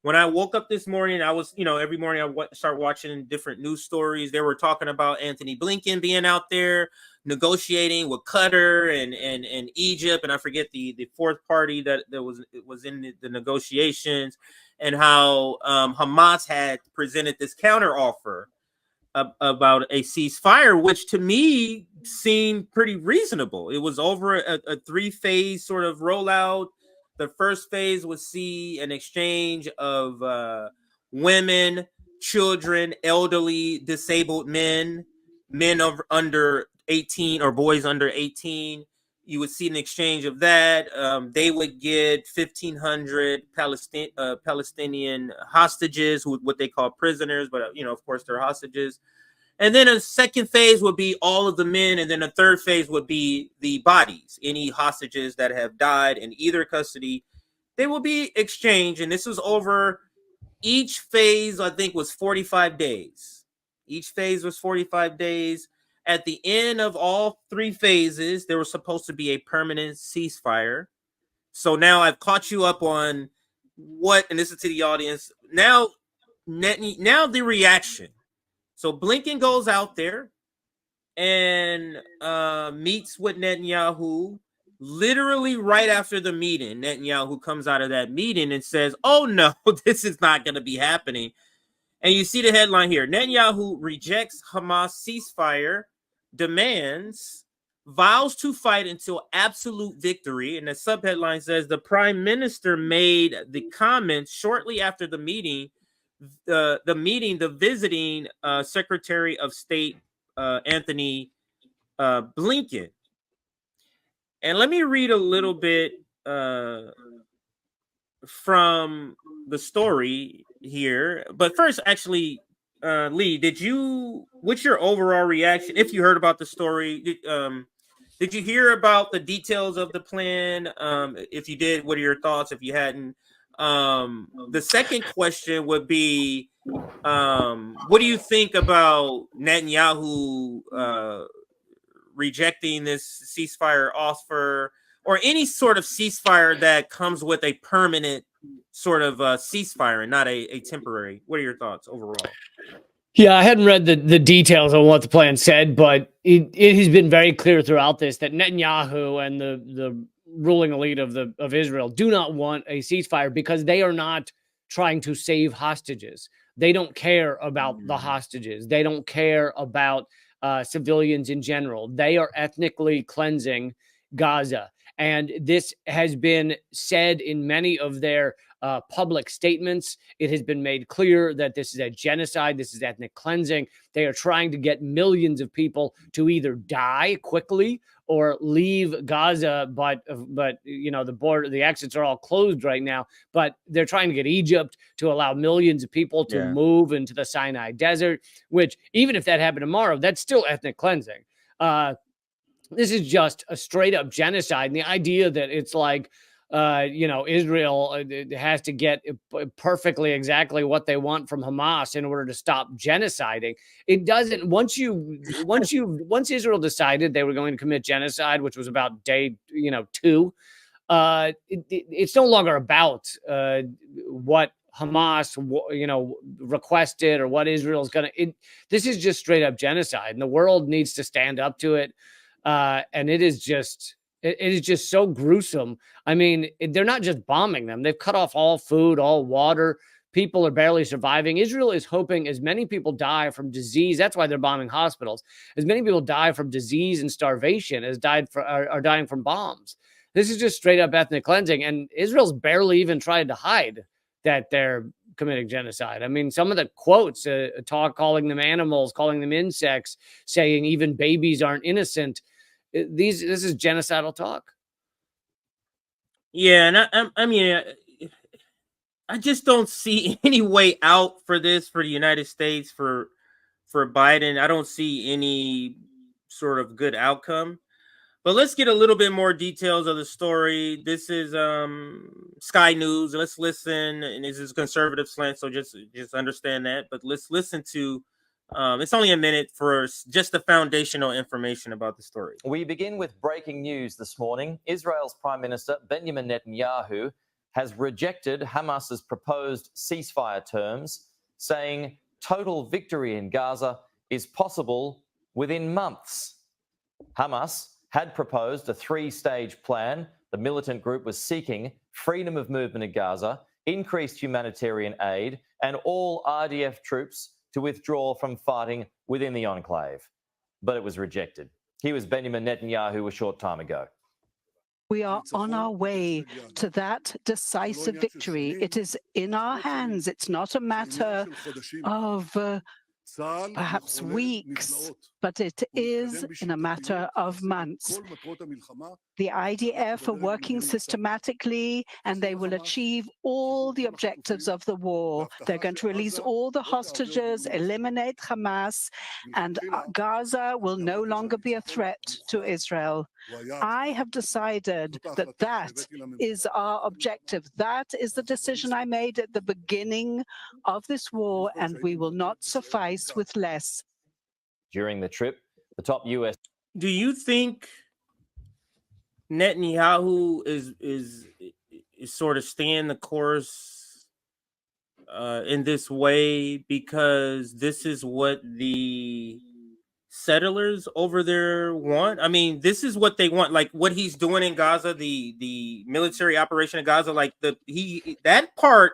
when I woke up this morning, I was, every morning I start watching different news stories. They were talking about Anthony Blinken being out there negotiating with Qatar and Egypt, and I forget the fourth party that was in the negotiations, and how Hamas had presented this counter offer about a ceasefire, which to me seemed pretty reasonable. It was over a 3-phase sort of rollout. The first phase would see an exchange of women, children, elderly, disabled men under 18 or boys under 18. You would see an exchange of that. They would get 1,500 Palestinian hostages, what they call prisoners, but of course they're hostages. And then a second phase would be all of the men, and then a third phase would be the bodies, any hostages that have died in either custody. They will be exchanged, and this was over. Each phase, I think, was 45 days. Each phase was 45 days. At the end of all 3 phases, there was supposed to be a permanent ceasefire. So now I've caught you up on what, and this is to the audience. Now the reaction. So Blinken goes out there and meets with Netanyahu. Literally right after the meeting, Netanyahu comes out of that meeting and says, "Oh no, this is not going to be happening." And you see the headline here: Netanyahu rejects Hamas ceasefire demands, vows to fight until absolute victory. And the subheadline says the prime minister made the comments shortly after the meeting. The visiting Secretary of State Anthony Blinken. And let me read a little bit from the story here. But first, actually, Lee, what's your overall reaction? If you heard about the story, did you hear about the details of the plan? If you did, what are your thoughts? If you hadn't, the second question would be, what do you think about Netanyahu rejecting this ceasefire offer, or any sort of ceasefire that comes with a permanent sort of ceasefire and not a temporary? What are your thoughts overall? Yeah, I hadn't read the details on what the plan said, but it has been very clear throughout this that Netanyahu and the ruling elite of Israel do not want a ceasefire because they are not trying to save hostages. They don't care about the hostages. They don't care about civilians in general. They are ethnically cleansing Gaza. And this has been said in many of their public statements. It has been made clear that this is a genocide. This is ethnic cleansing. They are trying to get millions of people to either die quickly or leave Gaza. But the border, the exits are all closed right now. But they're trying to get Egypt to allow millions of people to move into the Sinai Desert, which even if that happened tomorrow, that's still ethnic cleansing. This is just a straight up genocide. And the idea that it's like, Israel has to get perfectly exactly what they want from Hamas in order to stop genociding. It doesn't. Once Israel decided they were going to commit genocide, which was about day 2, it's no longer about what Hamas requested or what Israel's going to. This is just straight up genocide, and the world needs to stand up to it. And it is just so gruesome. I mean, they're not just bombing them. They've cut off all food, all water. People are barely surviving. Israel is hoping as many people die from disease. That's why they're bombing hospitals. As many people die from disease and starvation as are dying from bombs. This is just straight up ethnic cleansing. And Israel's barely even tried to hide that they're committing genocide. I mean, some of the quotes, calling them animals, calling them insects, saying even babies aren't innocent. This is genocidal talk. Yeah, and I mean, I just don't see any way out for this for the United States, for Biden. I don't see any sort of good outcome. But let's get a little bit more details of the story. This is Sky News. Let's listen, and this is conservative slant, so just understand that. But let's listen to. It's only a minute for just the foundational information about the story. We begin with breaking news this morning. Israel's Prime Minister Benjamin Netanyahu has rejected Hamas's proposed ceasefire terms, saying total victory in Gaza is possible within months. Hamas had proposed a three-stage plan. The militant group was seeking freedom of movement in Gaza, increased humanitarian aid, and all RDF troops to withdraw from fighting within the enclave. But it was rejected. Here was Benjamin Netanyahu a short time ago. We are on our way to that decisive victory. It is in our hands. It's not a matter of perhaps weeks, but it is in a matter of months. The IDF are working systematically, and they will achieve all the objectives of the war. They're going to release all the hostages, eliminate Hamas, and Gaza will no longer be a threat to Israel. I have decided that that is our objective. That is the decision I made at the beginning of this war, and we will not suffice with less. During the trip, the top U.S. Do you think Netanyahu is sort of staying the course in this way because this is what the settlers over there want? I mean, this is what they want. Like what he's doing in Gaza, the military operation in Gaza, like that part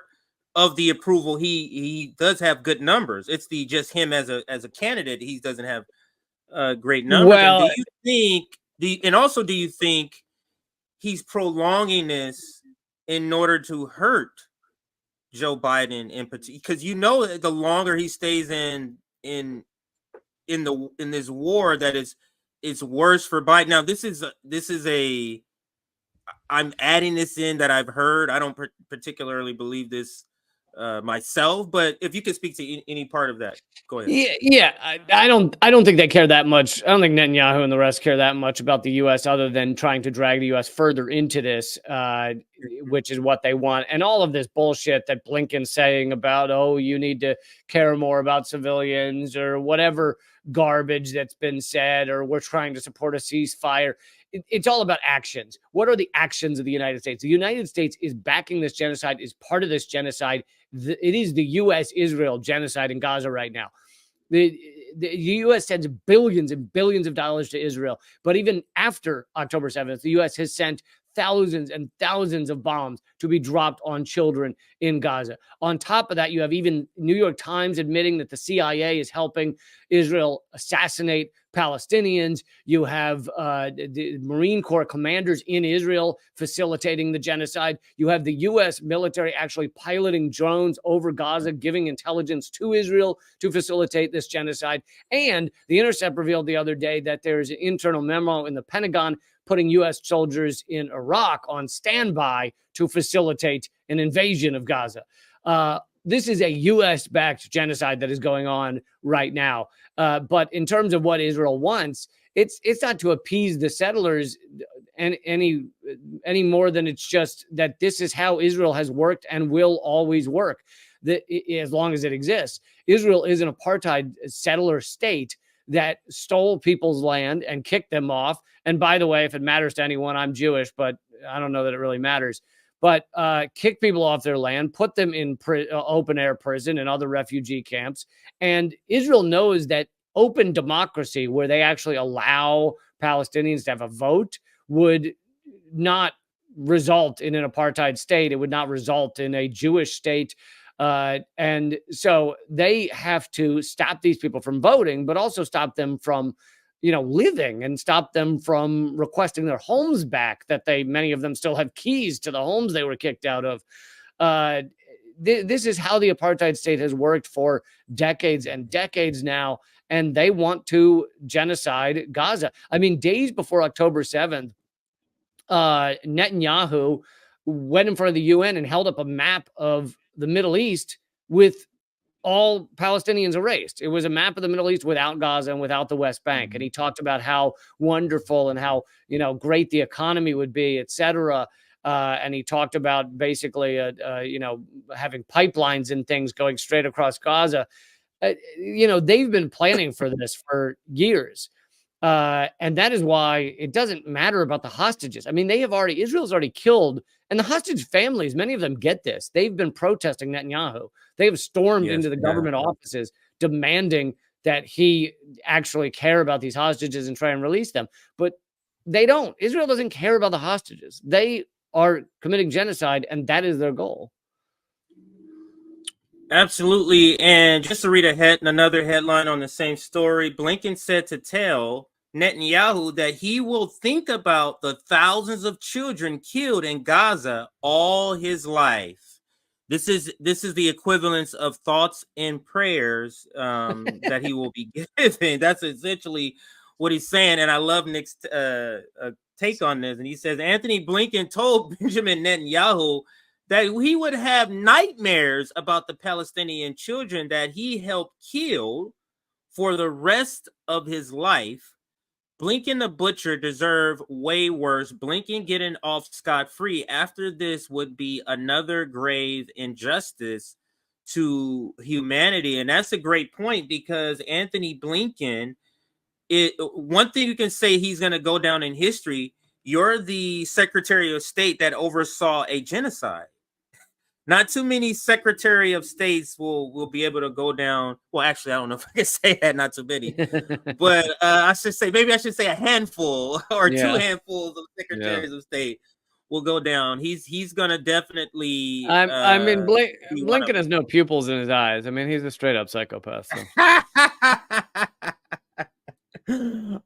of the approval, he does have good numbers. It's just him as a candidate, he doesn't have great numbers. Well, and do you think he's prolonging this in order to hurt Joe Biden in particular? Because the longer he stays in this war, that it's worse for Biden. Now, this is I'm adding this in that I've heard. I don't particularly believe this myself, but if you could speak to any part of that, go ahead. Yeah. I don't think they care that much. I don't think Netanyahu and the rest care that much about the U.S. other than trying to drag the U.S. further into this, which is what they want. And all of this bullshit that Blinken's saying about, oh, you need to care more about civilians or whatever garbage that's been said, or we're trying to support a ceasefire. It's all about actions. What are the actions of the United States? The United States is backing this genocide, is part of this genocide. It is the U.S.-Israel genocide in Gaza right now. The U.S. sends billions and billions of dollars to Israel. But even after October 7th, the U.S. has sent thousands and thousands of bombs to be dropped on children in Gaza. On top of that, you have even New York Times admitting that the CIA is helping Israel assassinate Palestinians. You have the Marine Corps commanders in Israel facilitating the genocide. You have the U.S. military actually piloting drones over Gaza, giving intelligence to Israel to facilitate this genocide. And The Intercept revealed the other day that there's an internal memo in the Pentagon putting U.S. soldiers in Iraq on standby to facilitate an invasion of Gaza. This is a U.S.-backed genocide that is going on right now. But in terms of what Israel wants, it's not to appease the settlers any more than it's just that this is how Israel has worked and will always work, as long as it exists. Israel is an apartheid settler state that stole people's land and kicked them off. And by the way, if it matters to anyone, I'm Jewish, but I don't know that it really matters. But kick people off their land, put them in open air prison and other refugee camps. And Israel knows that open democracy, where they actually allow Palestinians to have a vote, would not result in an apartheid state. It would not result in a Jewish state. And so they have to stop these people from voting, but also stop them from, living, and stop them from requesting their homes back, that many of them still have keys to the homes they were kicked out of. This is how the apartheid state has worked for decades and decades now, and they want to genocide Gaza. I mean, days before October 7th, Netanyahu went in front of the UN and held up a map of the Middle East with all Palestinians erased. It was a map of the Middle East without Gaza and without the West Bank. And he talked about how wonderful and how, great the economy would be, et cetera. And he talked about basically, having pipelines and things going straight across Gaza. They've been planning for this for years. And that is why it doesn't matter about the hostages. I mean, Israel's already killed, and the hostage families, many of them get this. They've been protesting Netanyahu. They have stormed into the government offices demanding that he actually care about these hostages and try and release them. But they don't. Israel doesn't care about the hostages. They are committing genocide, and that is their goal. Absolutely. And just to read another headline on the same story, Blinken said to tell Netanyahu that he will think about the thousands of children killed in Gaza all his life. This is the equivalence of thoughts and prayers that he will be giving. That's essentially what he's saying. And I love Nick's take on this. And he says, Anthony Blinken told Benjamin Netanyahu that he would have nightmares about the Palestinian children that he helped kill for the rest of his life. Blinken the butcher deserve way worse. Blinken getting off scot-free after this would be another grave injustice to humanity. And that's a great point, because Anthony Blinken, one thing you can say, he's going to go down in history. You're the Secretary of State that oversaw a genocide. Not too many Secretary of States will be able to go down. Well, actually, I don't know if I can say that, not too many. But I should say a handful or two handfuls of Secretaries of State will go down. He's gonna definitely. I mean, Blinken has no pupils in his eyes. I mean, he's a straight up psychopath. So.